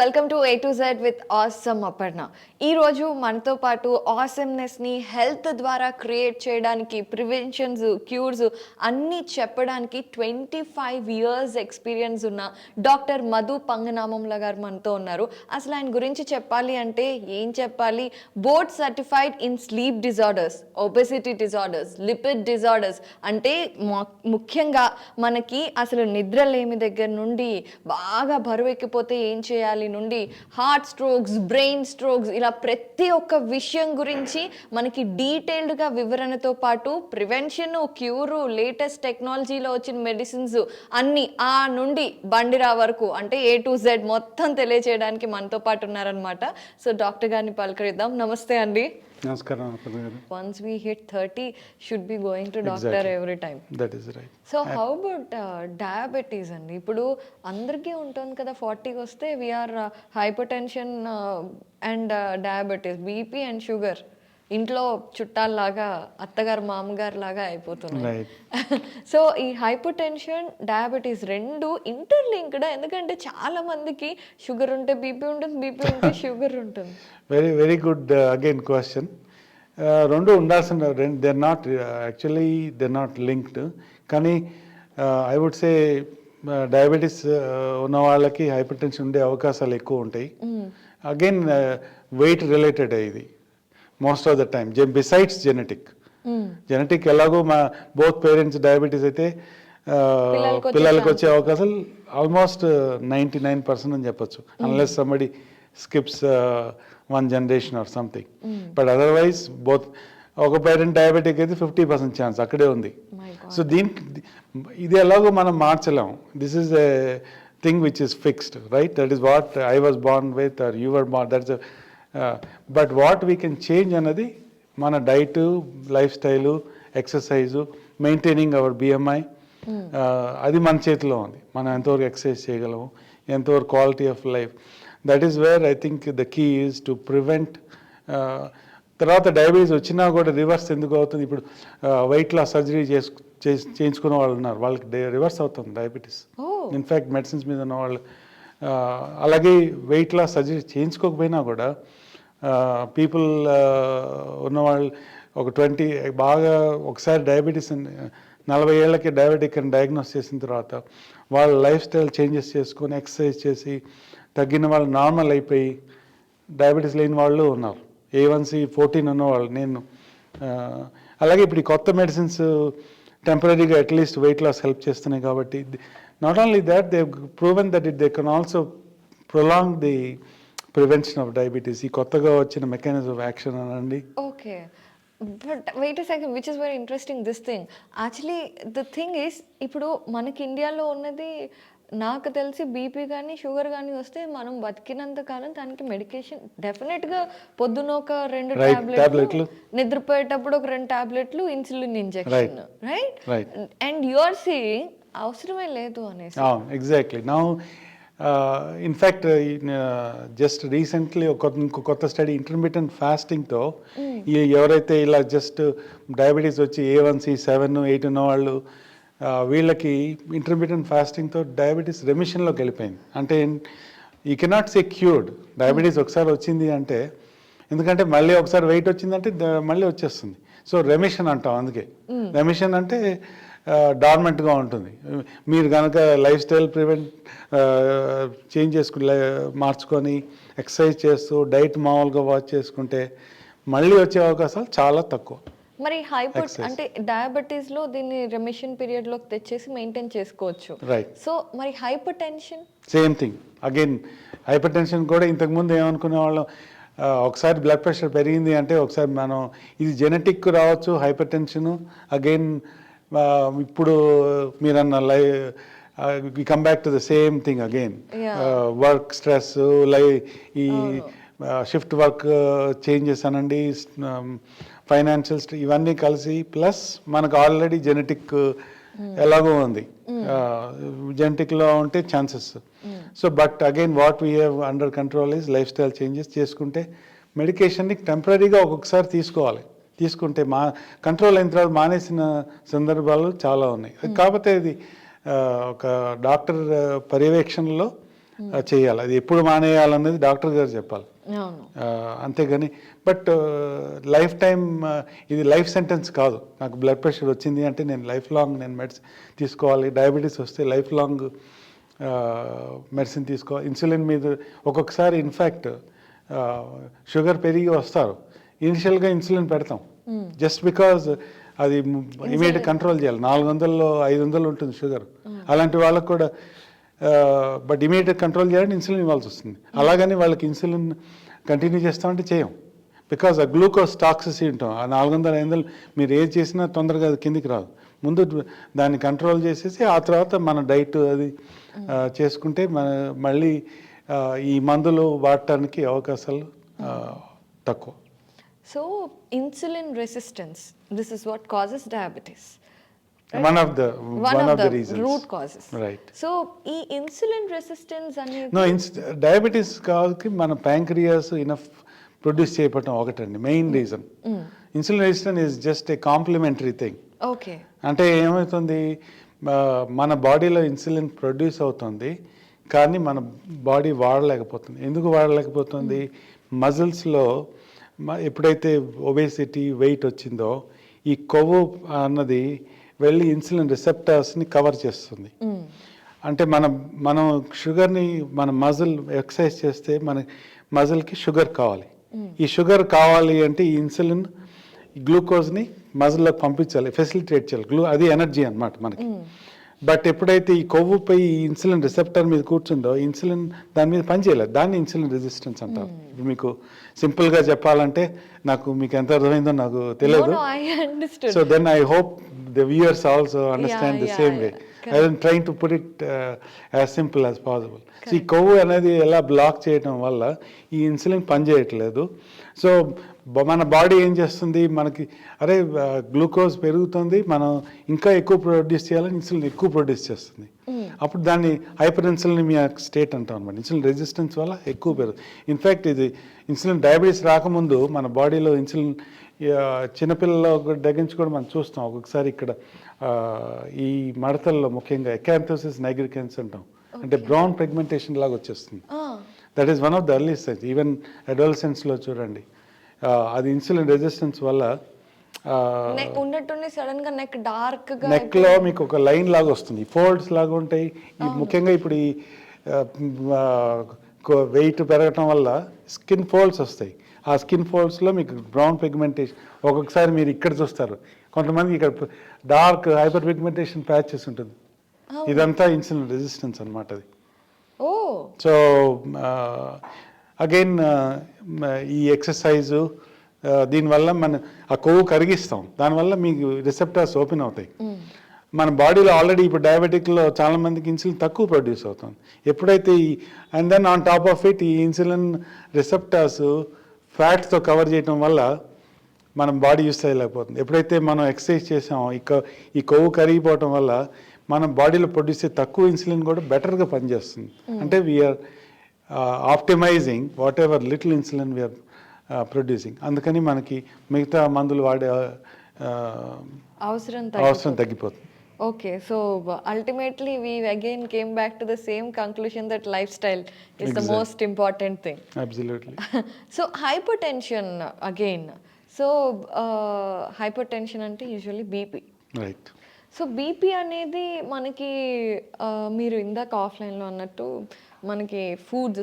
Welcome to A to Z with awesome Aparna. ఈరోజు మనతో పాటు ఆసమ్నెస్ని హెల్త్ ద్వారా క్రియేట్ చేయడానికి ప్రివెన్షన్స్, క్యూర్స్ అన్నీ చెప్పడానికి 25 years ఎక్స్పీరియన్స్ ఉన్న డాక్టర్ మధు పంగనామంల గారు మనతో ఉన్నారు. అసలు ఆయన గురించి చెప్పాలి అంటే ఏం చెప్పాలి? Board certified in sleep disorders, obesity disorders, lipid disorders. అంటే ముఖ్యంగా మనకి అసలు నిద్రలేమి దగ్గర నుండి బాగా బరువు ఎక్కిపోతే ఏం చేయాలి నుండి హార్ట్ స్ట్రోక్స్, బ్రెయిన్ స్ట్రోక్స్, ఇలా ప్రతి ఒక్క విషయం గురించి మనకి డీటెయిల్డ్గా వివరణతో పాటు ప్రివెన్షన్, క్యూరు, లేటెస్ట్ టెక్నాలజీలో వచ్చిన మెడిసిన్స్ అన్నీ ఆ నుండి బండిరా వరకు అంటే A to Z మొత్తం తెలియజేయడానికి మనతో పాటు ఉన్నారనమాట. సో డాక్టర్ గారిని పలకరిద్దాం. నమస్తే అండి. నమస్కారం. Once we hit 30, should be going to doctor every time. That is right. So how about diabetes అండి? ఇప్పుడు అందరికీ ఉంటుంది కదా, 40కి వస్తే we're hypertension and diabetes, BP and sugar ఇంట్లో చుట్టాల్లాగా అత్తగారు మామగారు లాగా అయిపోతున్నాయి. సో ఈ హైపర్ టెన్షన్, డయాబెటీస్ రెండు ఇంటర్లింక్డ్. ఎందుకంటే చాలా మందికి షుగర్ ఉంటే బీపీ ఉంటుంది, బీపీ ఉంటే షుగర్ ఉంటుంది. Very very good again question. రెండు ఉండాల్సిన, they are not actually they are not linked. కానీ ఐ వుడ్ సే డయాబెటీస్ ఉన్న వాళ్ళకి హైపర్ టెన్షన్ ఉండే అవకాశాలు ఎక్కువ ఉంటాయి. అగైన్ వెయిట్ రిలేటెడ్ ఇది most of the time, besides genetic ఎలాగో మా బోత్ పేరెంట్స్ డయాబెటీస్ అయితే పిల్లలకు వచ్చే అవకాశాలు ఆల్మోస్ట్ 99% అని చెప్పొచ్చు, unless somebody skips one generation or something. But otherwise both ఒక పేరెంట్ డయాబెటిక్ అయితే 50% ఛాన్స్ అక్కడే ఉంది. సో దీనికి ఇది ఎలాగో మనం మార్చలేం. This is a thing which is fixed, right? That is what I was born with or you were born, that's but what we can change అన్నది మన diet, life style, exercise, maintaining our BMI, అది మన చేతిలో ఉంది. మనం ఎంతవరకు exercise చేయగలము, ఎంతవరకు quality of life, that is where I think the key is to prevent. తర్వాత డయాబెటీస్ వచ్చినా కూడా రివర్స్ ఎందుకు అవుతుంది? ఇప్పుడు వెయిట్ లాస్ సర్జరీ చేయించుకున్న వాళ్ళు ఉన్నారు, వాళ్ళకి రివర్స్ అవుతుంది డయాబెటీస్. ఇన్ఫ్యాక్ట్ మెడిసిన్స్ మీద ఉన్న వాళ్ళు. అలాగే వెయిట్ లాస్ సర్జరీ చేయించుకోకపోయినా కూడా పీపుల్ ఉన్నవాళ్ళు ఒక 20 బాగా ఒకసారి డయాబెటీస్ 40 ఏళ్ళకి డయాబెటిక్ అని డయాగ్నోస్ చేసిన తర్వాత వాళ్ళ లైఫ్ స్టైల్ చేంజెస్ చేసుకొని ఎక్సర్సైజ్ చేసి తగ్గిన వాళ్ళు నార్మల్ అయిపోయి డయాబెటీస్ లేని వాళ్ళు ఉన్నారు. A1C 14 ఉన్నవాళ్ళు నేను. అలాగే ఇప్పుడు ఈ కొత్త మెడిసిన్స్ టెంపరీగా అట్లీస్ట్ వెయిట్ లాస్ హెల్ప్ చేస్తున్నాయి కాబట్టి not only that they proven that they can also prolong the prevention of diabetes. ఈ కొత్తగా వచ్చిన మెకానిజం ఆఫ్ యాక్షన్ అనండి. Okay, but wait a second, which is very interesting this thing. Actually the thing is, ఇప్పుడు మనకి ఇండియాలో ఉన్నది నాకు తెలిసి బీపీ కానీ షుగర్ కానీ వస్తే మనం బతికినంత కాలం దానికి మెడికేషన్ డెఫినెట్గా పొద్దున ఒక 2 టాబ్లెట్లు, నిద్రపోయేటప్పుడు ఒక 2 టాబ్లెట్లు, insulin injection, right? And you are seeing అవసరమే లేదు అనేసి. Exactly. Now in fact just recently ఇంకో కొత్త స్టడీ ఇంటర్మీడియట్ ఫాస్టింగ్తో ఎవరైతే ఇలా జస్ట్ డయాబెటీస్ వచ్చి A1C 7, 8 ఉన్న వాళ్ళు, వీళ్ళకి ఇంటర్మీడియట్ ఫాస్టింగ్తో డయాబెటీస్ రెమిషన్లోకి వెళ్ళిపోయింది. అంటే you cannot say cured. Diabetes ఒకసారి వచ్చింది అంటే, ఎందుకంటే మళ్ళీ ఒకసారి వెయిట్ వచ్చిందంటే మళ్ళీ వచ్చేస్తుంది. సో రెమిషన్ అంటాం. అందుకే రెమిషన్ అంటే డార్మెంట్గా ఉంటుంది. మీరు కనుక లైఫ్ స్టైల్ చేంజ్ చేసుకుని మార్చుకొని ఎక్సర్సైజ్ చేస్తూ డైట్ మామూలుగా వాచ్ చేసుకుంటే మళ్ళీ వచ్చే అవకాశాలు చాలా తక్కువ. మరి హైపర్ అంటే డయాబెటీస్ లో దీన్ని రెమిషన్ పీరియడ్ లోకి తెచ్చేసి మెయింటైన్ చేసుకోవచ్చు, రైట్? సో మరి hyper tension same thing. Again hyper tension కూడా ఇంతకుముందు ఏమనుకునే వాళ్ళం, ఒకసారి బ్లడ్ ప్రెషర్ పెరిగింది అంటే ఒకసారి మనం ఇది జెనెటిక్ రావచ్చు హైపర్ టెన్షన్. అగైన్ ఇప్పుడు మీరన్న we come back to the same thing again, work stress, ఈ షిఫ్ట్ వర్క్ చేంజెస్ అనండి, ఫైనాన్షియల్ ఇవన్నీ కలిసి, ప్లస్ మనకు ఆల్రెడీ జెనెటిక్ ఎలాగో ఉంది, జెనెటిక్లో ఉంటే chances. So but again what we have under control is life style changes చేసుకుంటే మెడికేషన్ని టెంపరీగా ఒక్కొక్కసారి తీసుకుంటే కంట్రోల్ అయిన తర్వాత మానేసిన సందర్భాలు చాలా ఉన్నాయి. కాకపోతే ఇది ఒక డాక్టర్ పర్యవేక్షణలో చేయాలి. అది ఎప్పుడు మానేయాలన్నది డాక్టర్ గారు చెప్పాలి. అవును. అంతేగాని బట్ లైఫ్ టైం ఇది లైఫ్ సెంటెన్స్ కాదు. నాకు బ్లడ్ ప్రెషర్ వచ్చింది అంటే నేను లైఫ్ లాంగ్ నేను మెడిసిన్ తీసుకోవాలి. డయాబెటీస్ వస్తే లైఫ్ లాంగ్ మెడిసిన్ తీసుకోవాలి. ఇన్సులిన్ మీద ఒక్కొక్కసారి ఇన్ఫ్యాక్ట్ షుగర్ పెరిగి వస్తారు, ఇనిషియల్గా ఇన్సులిన్ పెడతాం జస్ట్ బికాజ్ అది ఇమీడియట్ కంట్రోల్ చేయాలి. 400లో 500 ఉంటుంది షుగర్. అలాంటి వాళ్ళకు కూడా బట్ ఇమీడియట్ కంట్రోల్ చేయాలని ఇన్సులిన్ ఇవ్వాల్సి వస్తుంది. అలాగని వాళ్ళకి ఇన్సులిన్ కంటిన్యూ చేస్తామంటే చేయం. బికాజ్ ఆ గ్లూకోజ్ టాక్సిసిటీ ఉంటాం. ఆ 400 500 మీరు ఏది చేసినా తొందరగా అది కిందికి రాదు. ముందు దాన్ని కంట్రోల్ చేసేసి ఆ తర్వాత మన డైట్ అది చేసుకుంటే మళ్ళీ ఈ మందులు వాడటానికి అవకాశాలు తక్కువ. So insulin resistance, this is what causes diabetes. One of the reasons. Root causes. Right. So, ఈ ఇన్సులిన్ రెసిస్టెన్స్ అనేది No, డయాబెటీస్ కాదు, మన ప్యాంక్రియాస్ ఇనఫ్ ప్రొడ్యూస్ చేయటం ఒకటండి main reason. Insulin resistance is just a complementary thing. Okay. అంటే ఏమవుతుంది, మన బాడీలో ఇన్సులిన్ ప్రొడ్యూస్ అవుతుంది కానీ మన బాడీ వాడలేకపోతుంది. ఎందుకు వాడలేకపోతుంది? మజిల్స్లో ఎప్పుడైతే ఒబేసిటీ వెయిట్ వచ్చిందో ఈ కొవ్వు అన్నది వెళ్ళి ఇన్సులిన్ రిసెప్టర్స్ని కవర్ చేస్తుంది. అంటే మనం షుగర్ని మన మజిల్ ఎక్సర్సైజ్ చేస్తే మన మజిల్కి షుగర్ కావాలి. ఈ షుగర్ కావాలి అంటే ఈ ఇన్సులిన్ గ్లూకోజ్ని మజిల్లోకి పంపించాలి, ఫెసిలిటేట్ చేయాలి. అది ఎనర్జీ అన్నమాట మనకి. బట్ ఎప్పుడైతే ఈ కొవ్వుపై ఈ ఇన్సులిన్ రిసెప్టర్ మీద కూర్చుందో ఇన్సులిన్ దాని మీద పనిచేయలేదు. దాన్ని ఇన్సులిన్ రెసిస్టెన్స్ అంటారు. మీకు సింపుల్గా చెప్పాలంటే, మీకు ఎంత అర్థమైందో నాకు తెలియదు. So then I hope the viewers also understand the same way. I am trying to put it as simple as possible. See, కొవ్వు అనేది ఎలా బ్లాక్ చేయడం వల్ల ఈ ఇన్సులిన్ పనిచేయట్లేదు. సో మన బాడీ ఏం చేస్తుంది, మనకి అరే గ్లూకోజ్ పెరుగుతుంది, మనం ఇంకా ఎక్కువ ప్రొడ్యూస్ చేయాలని ఇన్సులిన్ ఎక్కువ ప్రొడ్యూస్ చేస్తుంది. అప్పుడు దాన్ని హైపర్ ఇన్సులినిమియా స్టేట్ అంటాం అనమాట. ఇన్సులిన్ రెసిస్టెన్స్ వల్ల ఎక్కువ పెరుగుతుంది. ఇన్ఫ్యాక్ట్ ఇది ఇన్సులిన్ డయాబెటీస్ రాకముందు మన బాడీలో ఇన్సులిన్ చిన్నపిల్లల దగ్గర నుంచి కూడా మనం చూస్తాం. ఒక్కొక్కసారి ఇక్కడ ఈ మడతల్లో ముఖ్యంగా ఎకాంథోసిస్ నైగ్రికెన్స్ అంటాం, అంటే బ్రౌన్ పిగ్మెంటేషన్ లాగా వచ్చేస్తుంది. That is one of the early signs. Even అడోలసెంట్స్లో చూడండి, అది ఇన్సులిన్ రెసిస్టెన్స్ వల్ల నెక్లో మీకు ఒక లైన్ లాగా వస్తుంది, ఫోల్డ్స్ లాగా ఉంటాయి. ముఖ్యంగా ఇప్పుడు ఈ వెయిట్ పెరగటం వల్ల స్కిన్ ఫోల్డ్స్ వస్తాయి. ఆ స్కిన్ ఫోల్డ్స్లో మీకు బ్రౌన్ పిగ్మెంటేషన్ ఒక్కొక్కసారి మీరు ఇక్కడ చూస్తారు, కొంతమంది ఇక్కడ డార్క్ హైపర్ పిగ్మెంటేషన్ ప్యాచెస్ ఉంటుంది. ఇదంతా ఇన్సులిన్ రెసిస్టెన్స్ అనమాట అది. సో అగైన్ ఈ ఎక్సర్సైజు దీనివల్ల ఆ కొవ్వు కరిగిస్తాం, దానివల్ల మీకు రిసెప్టార్స్ ఓపెన్ అవుతాయి. మన బాడీలో ఆల్రెడీ ఇప్పుడు డయాబెటిక్లో చాలా మందికి ఇన్సులిన్ తక్కువ ప్రొడ్యూస్ అవుతుంది. ఎప్పుడైతే and then on top of it ఈ ఇన్సులిన్ రిసెప్టార్స్ ఫ్యాట్స్తో కవర్ చేయడం వల్ల మనం బాడీ యూస్ చేయలేకపోతుంది. ఎప్పుడైతే మనం ఎక్సర్సైజ్ చేసామో ఈ కొవ్వు కరిగిపోవటం వల్ల మన బాడీలో ప్రొడ్యూస్ చేసే తక్కువ ఇన్సులిన్ కూడా బెటర్గా పనిచేస్తుంది. అంటే we're optimising whatever little insulin we're producing. అందుకని మనకి మిగతా మందులు వాడే అవసరం తగ్గిపోతుంది. Okay, so ultimately we again came back to the same conclusion that lifestyle is the most important thing. Absolutely. So hypertension again. So hypertension ante usually BP. Right. So BP అనేది మనకి మీరు ఇందాక ఆఫ్లైన్లో అన్నట్టు మనకి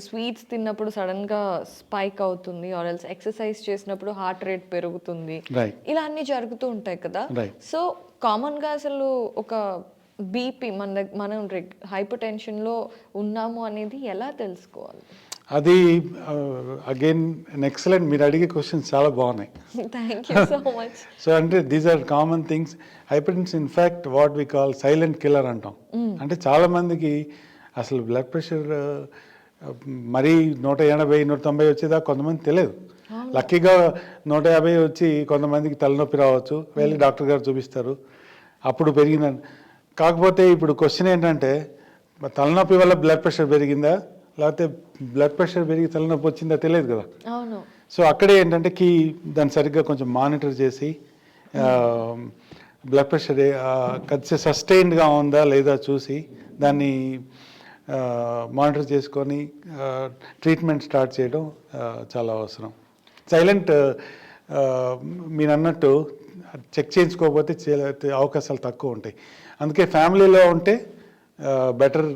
స్వీట్స్ తిన్నప్పుడు సడన్గా spike అవుతుంది, ఆర్ ఎల్స్ ఎక్సర్సైజ్ చేసినప్పుడు హార్ట్ రేట్ పెరుగుతుంది, ఇలా అన్నీ జరుగుతూ ఉంటాయి కదా. సో కామన్గా అసలు ఒక బీపీ మనం హైపర్ టెన్షన్లో ఉన్నాము అనేది ఎలా తెలుసుకోవాలి? అది అగైన్ ఎక్సలెంట్, మీరు అడిగే క్వశ్చన్స్ చాలా బాగున్నాయి. Thank you so much. So అంటే these are common things. Hypertension in fact what we call silent killer అంటాం. అంటే చాలా మందికి అసలు బ్లడ్ ప్రెషర్ మరీ 180 190 వచ్చేదాకా కొంతమంది తెలియదు. లక్కీగా 150 వచ్చి కొంతమందికి తలనొప్పి రావచ్చు, వెళ్ళి డాక్టర్ గారు చూపిస్తారు, అప్పుడు పెరిగిన. కాకపోతే ఇప్పుడు క్వశ్చన్ ఏంటంటే, తలనొప్పి వల్ల బ్లడ్ ప్రెషర్ పెరిగిందా లేకపోతే బ్లడ్ ప్రెషర్ పెరిగి తలనొప్పి వచ్చిందా తెలియదు కదా. సో అక్కడే ఏంటంటే దాన్ని సరిగ్గా కొంచెం మానిటర్ చేసి బ్లడ్ ప్రెషర్ సస్టైన్డ్గా ఉందా లేదా చూసి దాన్ని మానిటర్ చేసుకొని ట్రీట్మెంట్ స్టార్ట్ చేయడం చాలా అవసరం. సైలెంట్ మీరు అన్నట్టు చెక్ చేయించుకోకపోతే అవకాశాలు తక్కువ ఉంటాయి. అందుకే ఫ్యామిలీలో ఉంటే బెటర్.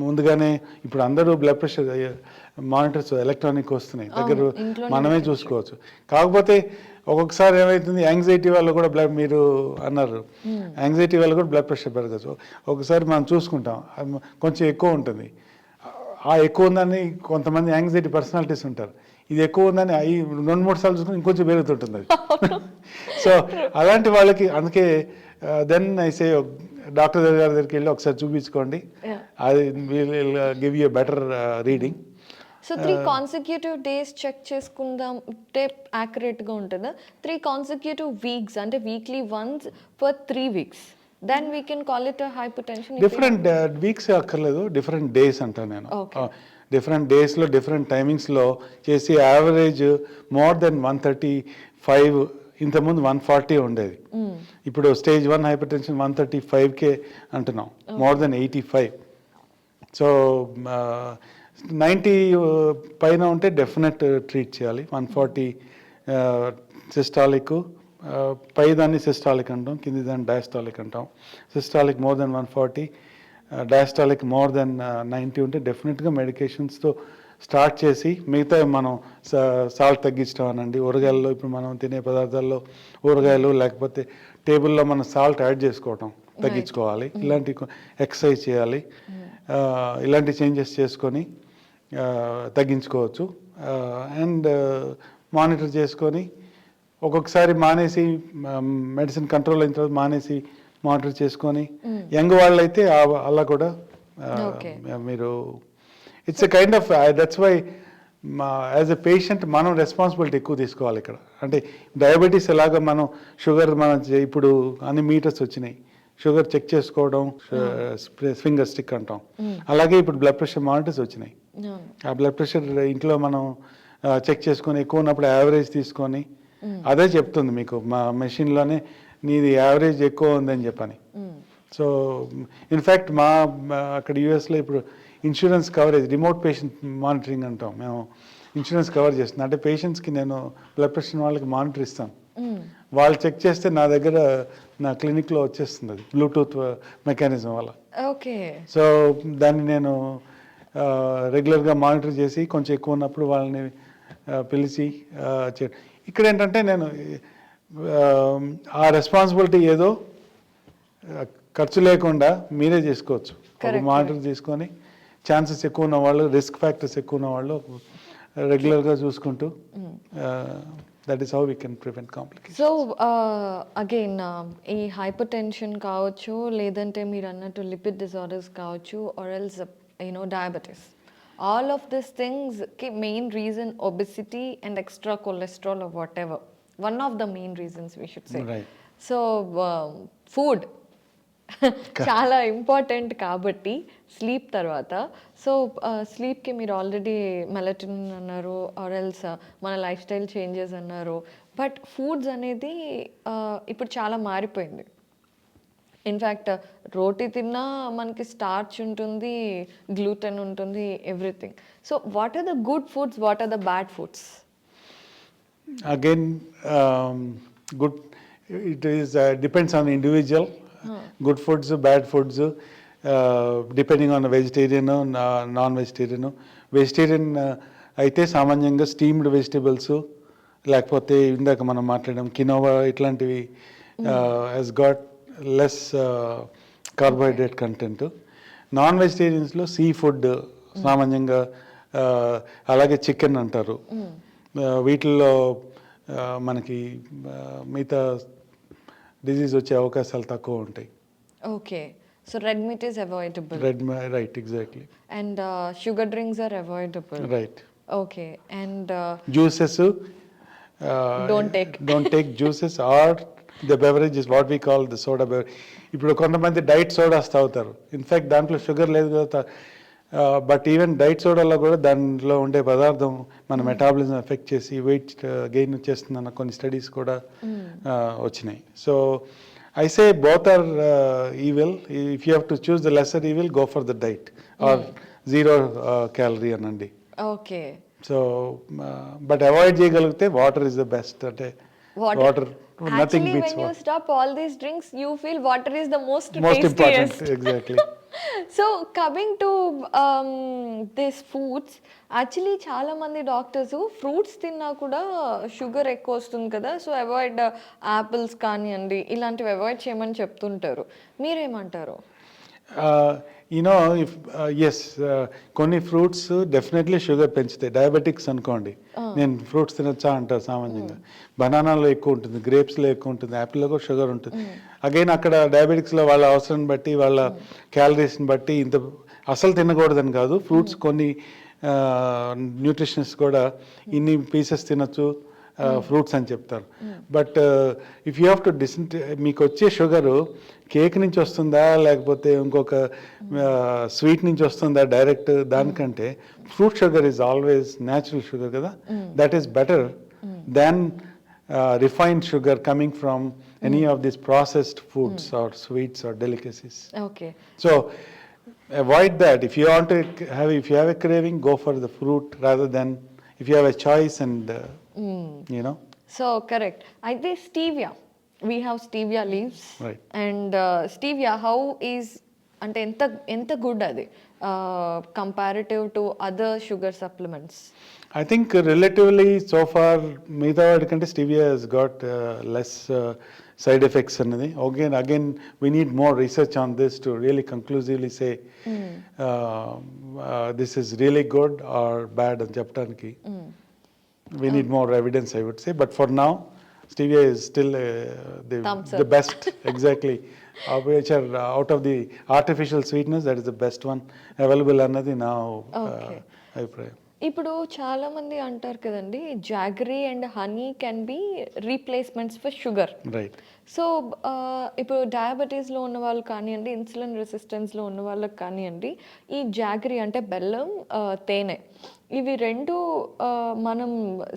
ముందుగానే ఇప్పుడు అందరూ బ్లడ్ ప్రెషర్ మానిటర్స్ ఎలక్ట్రానిక్ వస్తున్నాయి, దగ్గర మనమే చూసుకోవచ్చు. కాకపోతే ఒక్కొక్కసారి ఏమవుతుంది, యాంగ్జైటీ వల్ల కూడా మీరు అన్నారు, యాంగ్జైటీ వల్ల కూడా బ్లడ్ ప్రెషర్ పెరగచ్చు. ఒకసారి మనం చూసుకుంటాం కొంచెం ఎక్కువ ఉంటుంది, ఆ ఎక్కువ ఉందని కొంతమంది యాంగ్జైటీ పర్సనాలిటీస్ ఉంటారు, ఇది ఎక్కువ ఉందని 2-3 సార్లు చూసుకుని ఇంకొంచెం పెరుగుతుంటుంది అది. సో అలాంటి వాళ్ళకి అందుకే దెన్ ఐసే డాక్టర్ గారి దగ్గరికి వెళ్ళి ఒకసారి చూపించుకోండి, అది will give you better reading. So 3 consecutive days check చేసుకుందాం అంటే యాక్యురేట్గా ఉంటుందా? 3 కాన్సిక్యూటివ్ వీక్స్ అంటే weekly once for 3 weeks, then we can call it hypertension. Different weeks అక్కర్లేదు, డిఫరెంట్ డేస్ అంటాను నేను. డిఫరెంట్ డేస్లో డిఫరెంట్ టైమింగ్స్లో చేసి యావరేజ్ మోర్ దెన్ 135, ఇంతకుముందు 140 ఉండేది. ఇప్పుడు స్టేజ్ 1 హైపర్ టెన్షన్ 135K అంటున్నాం, మోర్ దెన్ 85. సో 90 పైన ఉంటే డెఫినెట్ ట్రీట్ చేయాలి. 140 సిస్టాలిక్, పై దాన్ని సిస్టాలిక్ అంటాం, కింది దాన్ని డయాస్టాలిక్ అంటాం. Systolic more than 140, diastolic more than 90 ఉంటే డెఫినెట్గా మెడికేషన్స్తో స్టార్ట్ చేసి మిగతా మనం సాల్ట్ తగ్గించడం అనండి, ఊరగాయల్లో ఇప్పుడు మనం తినే పదార్థాల్లో ఊరగాయలు లేకపోతే టేబుల్లో మనం సాల్ట్ యాడ్ చేసుకోవటం తగ్గించుకోవాలి. ఇలాంటి ఎక్సర్సైజ్ చేయాలి, ఇలాంటి చేంజెస్ చేసుకొని తగ్గించుకోవచ్చు. అండ్ మానిటర్ చేసుకొని ఒక్కొక్కసారి మానేసి మెడిసిన్ కంట్రోల్ అయిన తర్వాత మానేసి మానిటర్ చేసుకొని, యంగ్ వాళ్ళైతే అలా కూడా మీరు it's a kind of that's why as a patient మనం రెస్పాన్సిబిలిటీ ఎక్కువ తీసుకోవాలి ఇక్కడ. అంటే డయాబెటీస్ ఎలాగ మనం షుగర్ ఇప్పుడు అన్ని మీటర్స్ వచ్చినాయి, షుగర్ చెక్ చేసుకోవడం ఫింగర్ స్టిక్ అంటాం, అలాగే ఇప్పుడు బ్లడ్ ప్రెషర్ మానిటర్స్ వచ్చినాయి. ఆ బ్లడ్ ప్రెషర్ ఇంట్లో మనం చెక్ చేసుకొని ఎక్కువ ఉన్నప్పుడు యావరేజ్ తీసుకొని అదే చెప్తుంది మీకు మా మెషిన్లోనే నీది యావరేజ్ ఎక్కువ ఉందని చెప్పని. సో ఇన్ఫ్యాక్ట్ అక్కడ యూఎస్లో ఇప్పుడు insurance coverage remote patient monitoring అంటాం, మేము ఇన్సూరెన్స్ కవర్ చేస్తున్నాం. అంటే పేషెంట్స్కి నేను బ్లడ్ ప్రెషర్ వాళ్ళకి మానిటర్ ఇస్తాను, వాళ్ళు చెక్ చేస్తే నా దగ్గర నా క్లినిక్లో వచ్చేస్తుంది అది బ్లూటూత్ మెకానిజం వల్ల. ఓకే. సో దాన్ని నేను రెగ్యులర్గా మానిటర్ చేసి కొంచెం ఎక్కువ ఉన్నప్పుడు వాళ్ళని పిలిచి ఇక్కడ ఏంటంటే నేను ఆ రెస్పాన్సిబిలిటీ ఏదో ఖర్చు లేకుండా మీరే చేసుకోవచ్చు. మానిటర్ తీసుకొని ఛాన్సెస్ ఎక్కువ ఉన్న వాళ్ళు, రిస్క్ ఫ్యాక్టర్స్ ఎక్కువ ఉన్న వాళ్ళు రెగ్యులర్గా చూసుకుంటూ that is how we can prevent complications. So again ఈ హైపర్ టెన్షన్ కావచ్చు, లేదంటే మీరు అన్నట్టు లిపిడ్ డిజార్డర్స్ కావచ్చు, or else diabetes, all of these things main reason obesity and extra cholesterol or whatever, one of the main reasons we should say, right. So food చాలా important కాబట్టి sleep తర్వాత. So స్లీప్కి మీరు already melatonin అన్నారు, or else మన life style changes అన్నారు, but foods అనేది ఇప్పుడు చాలా మారిపోయింది. ఇన్ఫ్యాక్ట్ రోటీ తిన్నా మనకి స్టార్చ్ ఉంటుంది, గ్లూటెన్ ఉంటుంది, everything. So what are the good foods, what are the bad foods? Again good it is depends on individual. Good foods, bad foods depending on vegetarian, non vegetarian. Vegetarian అయితే సామాన్యంగా steamed vegetables, లేకపోతే ఇందాక మనం మాట్లాడడం quinoa ఇట్లాంటివి has got less carbohydrate content. Non వెజిటేరియన్స్లో sea food సామాన్యంగా, అలాగే చికెన్ అంటారు, వీటిల్లో మనకి మిగతా డిజీజ్ వచ్చే అవకాశాలు తక్కువ ఉంటాయి. Okay. So red meat is avoidable. Right, exactly. And sugar drinks are avoidable. Right. Okay. And juices, don't take juices or the beverage is what we call the soda beverage. ఇప్పుడు కొంతమంది diet sodas తాగుతారు, in fact దాంట్లో sugar లేదు కదా, but even diet సోడాలో కూడా దాంట్లో ఉండే పదార్థం మన మెటాబలిజం ఎఫెక్ట్ చేసి వెయిట్ గెయిన్ వచ్చేస్తుందన్న కొన్ని స్టడీస్ కూడా వచ్చినాయి. So I say both are evil. If you have to choose the lesser evil, go for the diet or zero calorie అనండి. ఓకే. సో బట్ అవాయిడ్ చేయగలిగితే వాటర్ ఇస్ ద బెస్ట్. అంటే water nothing Actually, beats when you stop all these drinks, you feel water is the most most important. tastiest. Exactly. So coming to this foods, actually చాలా మంది doctors fruits తిన్నా కూడా sugar ఎక్కువ వస్తుంది కదా, so avoid apples కానివ్వండి ఇలాంటివి avoid చేయమని చెప్తుంటారు. మీరేమంటారు? యూనో ఇఫ్ ఎస్, కొన్ని ఫ్రూట్స్ డెఫినెట్లీ షుగర్ పెంచుతాయి. డయాబెటిక్స్ అనుకోండి, నేను ఫ్రూట్స్ తినొచ్చా అంటారు సామాన్యంగా. బనానాలో ఎక్కువ ఉంటుంది, గ్రేప్స్లో ఎక్కువ ఉంటుంది, యాపిల్లో కూడా షుగర్ ఉంటుంది. అగైన్ అక్కడ డయాబెటిక్స్లో వాళ్ళ అవసరాన్ని బట్టి, వాళ్ళ క్యాలరీస్ని బట్టి ఇంత అసలు తినకూడదని కాదు. ఫ్రూట్స్ కొన్ని న్యూట్రిషన్స్ కూడా ఇన్ని పీసెస్ తినొచ్చు ఫ్రూట్స్ అని చెప్తారు. But if you have to మీకు వచ్చే షుగరు కేక్ నుంచి వస్తుందా లేకపోతే ఇంకొక స్వీట్ నుంచి వస్తుందా డైరెక్ట్, దానికంటే fruit sugar is always natural sugar కదా, that is better than refined sugar coming from any of these processed foods or sweets or delicacies. Okay. So avoid that. If you want to if you have a craving, go for the fruit rather than if you have a choice and you know. So correct. అయితే stevia, we have stevia leaves Right. And stevia how is అంటే ఎంత good అది comparative to other sugar supplements? I think relatively so far మిగతా వాటికంటే stevia has got less side effects అన్నది. Again we need more research on this to really conclusively say this is really good or bad అని చెప్పడానికి. We need more evidence, I would say, but for now stevia is still the best. Exactly. Which are out of the artificial sweetness, that is the best one available అన్నది now అభిప్రాయం. ఇప్పుడు చాలా మంది అంటారు కదండి, jaggery and honey can be replacements for sugar. Right. So ఇప్పుడు డయాబెటీస్లో ఉన్న వాళ్ళు కానివ్వండి, ఇన్సులిన్ రెసిస్టెన్స్లో ఉన్న వాళ్ళకి కానివ్వండి, ఈ జాగరీ అంటే బెల్లం, తేనె, ఇవి రెండు మనం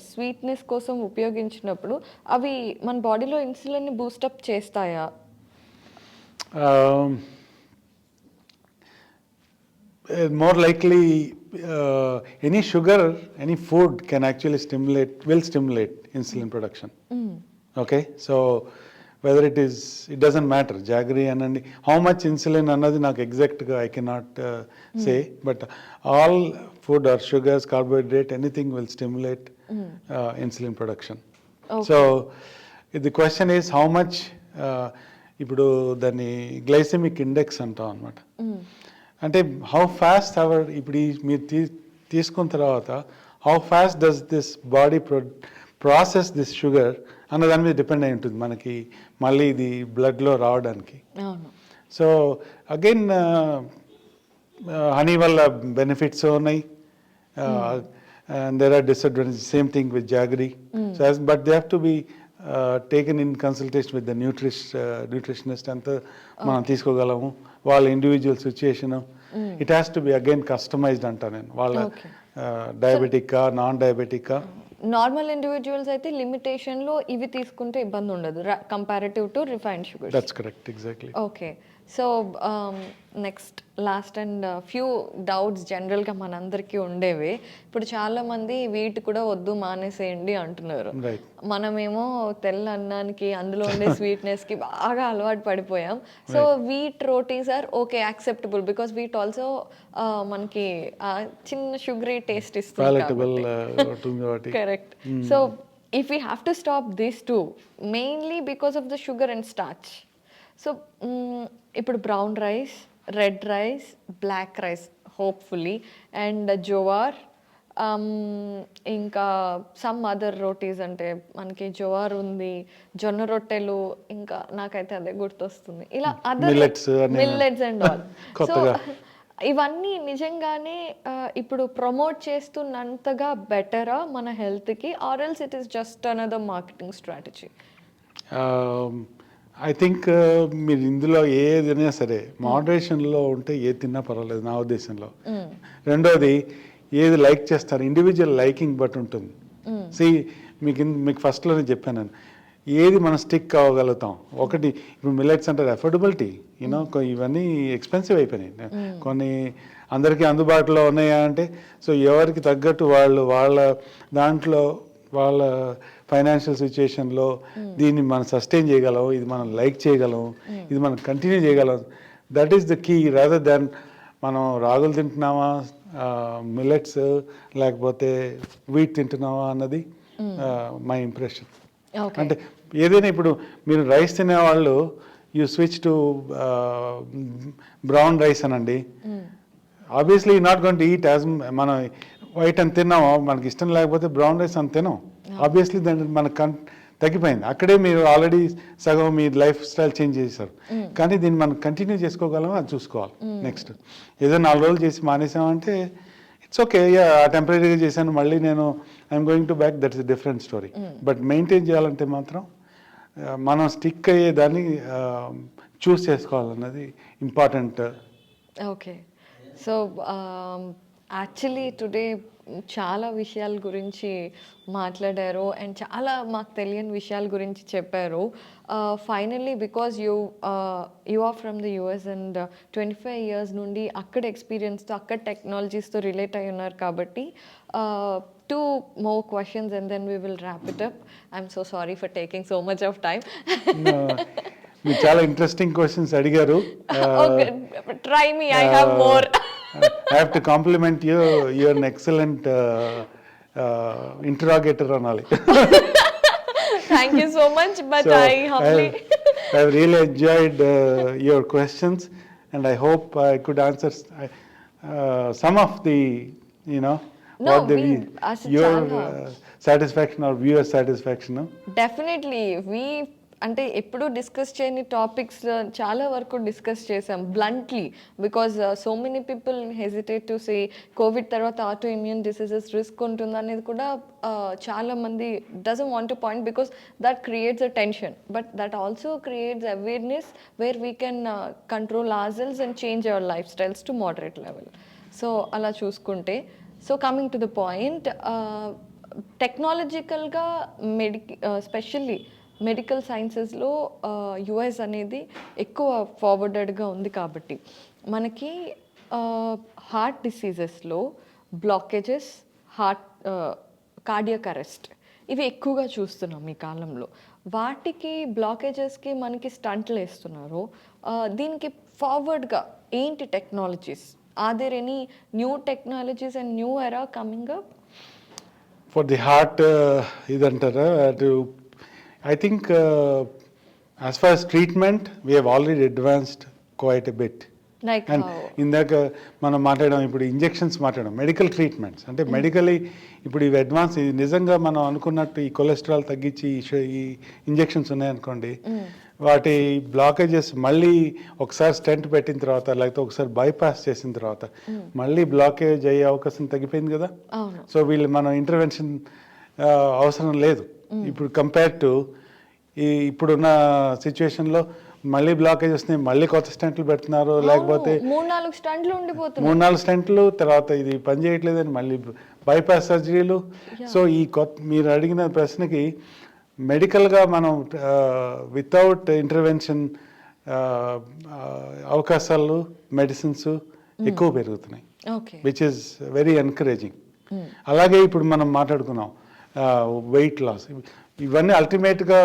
స్వీట్నెస్ కోసం ఉపయోగించినప్పుడు అవి మన బాడీలో ఇన్సులిన్ని బూస్టప్ చేస్తాయా? More likely any sugar, any food can actually will stimulate insulin production. Okay, so whether it doesn't matter, jaggery and how much insulin annadi నాకు exact గా I cannot say, but all food or sugars, carbohydrate, anything will stimulate insulin production. Okay. So the question is how much ఇప్పుడు దాన్ని glycemic index అంటాం అన్నమాట. అంటే how fast ఇప్పుడు మీరు తీసుకున్న తర్వాత how fast does this body process this sugar అన్న దాని మీద డిపెండ్ అయి ఉంటుంది మనకి మళ్ళీ ఇది బ్లడ్లో రావడానికి. సో అగైన్ హనీ వల్ల బెనిఫిట్స్ ఉన్నాయి, and there are disadvantages. Same thing with jaggery. So but they have to be taken in consultation with the nutritionist అంతా మనం తీసుకోగలము, వాళ్ళ individual situation. It has to be again customised అంటా నేను, వాళ్ళ డయాబెటిక్కా నాన్ డయాబెటిక్కా. నార్మల్ ఇండివిజువల్స్ అయితే లిమిటేషన్లో ఇవి తీసుకుంటే ఇబ్బంది ఉండదు comparative to refined sugar. That's correct, exactly. Okay. So next last and few doubts జనరల్గా మనందరికీ ఉండేవి. ఇప్పుడు చాలామంది వీటి కూడా వద్దు మానేసేయండి అంటున్నారు. మనమేమో తెల్ల అన్నానికి అందులో ఉండే స్వీట్నెస్కి బాగా అలవాటు పడిపోయాం. So wheat rotis are okay, acceptable, because wheat also మనకి చిన్న షుగరీ టేస్ట్ ఇస్తుంది. Correct. So if you have to stop this too mainly because of the sugar and starch, so ఇప్పుడు brown rice, red rice, black rice hopefully, and jowar, ఇంకా some other rotis, అంటే మనకి జోవార్ ఉంది, జొన్న రొట్టెలు, ఇంకా నాకైతే అదే గుర్తొస్తుంది, ఇలా other millets and all. So ఇవన్నీ నిజంగానే ఇప్పుడు ప్రమోట్ చేస్తున్నంతగా బెటరా మన హెల్త్కి, or else it is just another marketing strategy? I think మీరు ఇందులో ఏదైనా సరే మోడరేషన్లో ఉంటే ఏది తిన్నా పర్వాలేదు నా ఉద్దేశంలో. రెండోది ఏది లైక్ చేస్తారు, ఇండివిజువల్ లైకింగ్ బట్టి ఉంటుంది. మీకు ఫస్ట్లోనే చెప్పాను, ఏది మనం స్టిక్ అవ్వగలుగుతాం. ఒకటి ఇప్పుడు మిల్లెట్స్ అంటారు అఫోర్డబిలిటీ, యూనో ఇవన్నీ ఎక్స్పెన్సివ్ అయిపోయినాయి. కొన్ని అందరికీ అందుబాటులో ఉన్నాయా అంటే, సో ఎవరికి తగ్గట్టు వాళ్ళ దాంట్లో వాళ్ళ ఫైనాన్షియల్ సిచ్యుయేషన్లో దీన్ని మనం సస్టైన్ చేయగలం, ఇది మనం లైక్ చేయగలం, ఇది మనం కంటిన్యూ చేయగలం. That is the key rather than మనం రాగులు తింటున్నామా, మిల్లెట్స్ లేకపోతే వీట్ తింటున్నావా అన్నది మై ఇంప్రెషన్. అంటే ఏదైనా ఇప్పుడు మీరు రైస్ తినేవాళ్ళు you switch to brown rice అనండి, obviously not going to eat as మనం వైట్ అని తిన్నామో, మనకి ఇష్టం లేకపోతే బ్రౌన్ రైస్ అని తినాం, ఆబ్వియస్లీ దాన్ని మనకు తగ్గిపోయింది. అక్కడే మీరు ఆల్రెడీ సగం మీ లైఫ్ స్టైల్ చేంజ్ చేశారు. కానీ దీన్ని మనం కంటిన్యూ చేసుకోగలం, అది చూసుకోవాలి. నెక్స్ట్ ఏదో 4 రోజులు చేసి మానేసామంటే ఇట్స్ ఓకే, టెంపరీగా చేశాను, మళ్ళీ నేను I'm going to back, that's a different story. But maintain చేయాలంటే మాత్రం మనం స్టిక్ అయ్యేదాన్ని చూస్ చేసుకోవాలన్నది important. Okay. So actually today చాలా విషయాల గురించి మాట్లాడారు అండ్ చాలా మాకు తెలియని విషయాల గురించి చెప్పారు. Finally because you are from the US and 25 years నుండి అక్కడ ఎక్స్పీరియన్స్తో అక్కడ టెక్నాలజీస్తో రిలేట్ అయి ఉన్నారు కాబట్టి 2 more questions and then we will wrap it up. I'm so sorry for taking so much of time. మీరు చాలా ఇంట్రెస్టింగ్ క్వశ్చన్స్ అడిగారు. Okay, try me, I have more. I have to compliment you. You're an excellent interrogator అనాలి. Thank you so much, but So, I humbly I've really enjoyed your questions and I hope I could answer some of the, you know, No, what the your చాలా satisfaction or viewer satisfaction. No? Definitely అంటే ఎప్పుడూ discuss చేయని topics చాలా వరకు discuss చేసాం bluntly, because so many people hesitate to say Covid తర్వాత auto immune diseases risk ఉంటుంది అనేది కూడా చాలా మంది doesn't want to point because that creates a tension, but that also creates awareness where we can control ourselves and change our life styles to moderate level. So అలా చూసుకుంటే, so coming to the point, టెక్నాలజికల్గా specially medical సైన్సెస్లో US అనేది ఎక్కువ ఫార్వర్డెడ్గా ఉంది కాబట్టి మనకి heart డిసీజెస్లో blockages, cardiac arrest ఇవి ఎక్కువగా చూస్తున్నాం ఈ కాలంలో. వాటికి బ్లాకేజెస్కి మనకి స్టంట్లు వేస్తున్నారు. దీనికి ఫార్వర్డ్గా ఏంటి technologies? Are there any new technologies and new era coming up? For the heart ఇదంటారా, I think as far as treatment, we have already advanced quite a bit. Like and ఇందాక మనం మాట్లాడడం, ఇప్పుడు ఇంజెక్షన్స్ మాట్లాడడం, మెడికల్ ట్రీట్మెంట్స్ అంటే medically ఇప్పుడు ఇవి advance. ఇది నిజంగా మనం అనుకున్నట్టు ఈ కొలెస్ట్రాల్ తగ్గించి ఈ ఇంజెక్షన్స్ ఉన్నాయనుకోండి, వాటి బ్లాకేజెస్ మళ్ళీ ఒకసారి స్టెంట్ పెట్టిన తర్వాత లేకపోతే ఒకసారి బైపాస్ చేసిన తర్వాత మళ్ళీ బ్లాకేజ్ అయ్యే అవకాశం తగ్గిపోయింది కదా. సో వీళ్ళు మనం ఇంటర్వెన్షన్ అవసరం లేదు ఇప్పుడు కంపేర్ టు ఇప్పుడున్న సిచ్యువేషన్లో. మళ్ళీ బ్లాకేజ్ వస్తున్నాయి, మళ్ళీ కొత్త స్టంట్లు పెడుతున్నారు, లేకపోతే 3-4 స్టంట్లు, తర్వాత ఇది పని చేయట్లేదని మళ్ళీ బైపాస్ సర్జరీలు. సో ఈ మీరు అడిగిన ప్రశ్నకి మెడికల్గా మనం వితౌట్ ఇంటర్వెన్షన్ అవకాశాలు, మెడిసిన్స్ ఎక్కువ పెరుగుతున్నాయి, విచ్ ఈస్ వెరీ ఎన్కరేజింగ్. అలాగే ఇప్పుడు మనం మాట్లాడుకున్నాం వెయిట్ లాస్, ఇవన్నీ అల్టిమేట్గా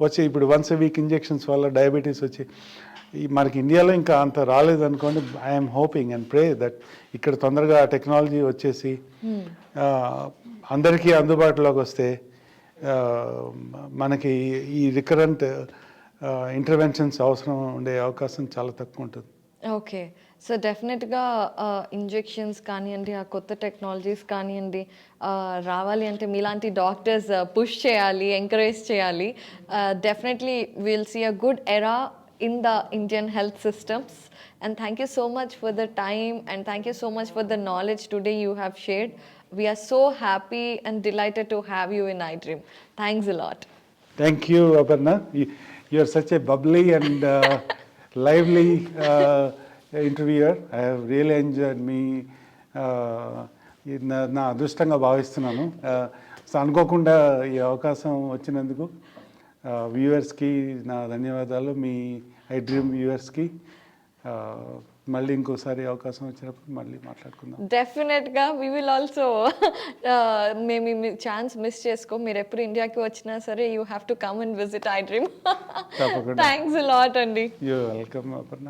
వచ్చి ఇప్పుడు వన్స్ ఎ వీక్ ఇంజెక్షన్స్ వల్ల డయాబెటీస్ వచ్చి మనకి ఇండియాలో ఇంకా అంత రాలేదు అనుకోండి. I'm hoping and pray that ఇక్కడ తొందరగా టెక్నాలజీ వచ్చేసి అందరికీ అందుబాటులోకి వస్తే మనకి ఈ రికరెంట్ ఇంటర్వెన్షన్స్ అవసరం ఉండే అవకాశం చాలా తక్కువ ఉంటుంది. ఓకే, సో డెఫినెట్గా ఇంజెక్షన్స్ కానివ్వండి, ఆ కొత్త టెక్నాలజీస్ కానివ్వండి రావాలి అంటే మీలాంటి డాక్టర్స్ పుష్ చేయాలి, ఎంకరేజ్ చేయాలి. Definitely will see a good era in the Indian health systems. And thank you so much for the time and thank you so much for the knowledge today you have shared. We are so happy and delighted to have you in iDream. Thanks a lot. Thank you, Aparna. You are such a bubbly and lively interviewer. I have really enjoyed me. నా అదృష్టంగా భావిస్తున్నాను. So అనుకోకుండా ఈ అవకాశం వచ్చినందుకు వ్యూవర్స్కి నా ధన్యవాదాలు, మీ iDream వ్యూవర్స్కి. మళ్ళీ ఇంకోసారి అవకాశం వచ్చినప్పుడు మళ్ళీ మాట్లాడుకుందాం. డెఫినెట్గా వి విల్ ఆల్సో మేము ఈ ఛాన్స్ మిస్ చేసుకో. మీరు ఎప్పుడు ఇండియాకి వచ్చినా సరే you have to come and visit iDream. తప్పకుండా. థ్యాంక్స్ లాట్ అండి. You welcome Aparna.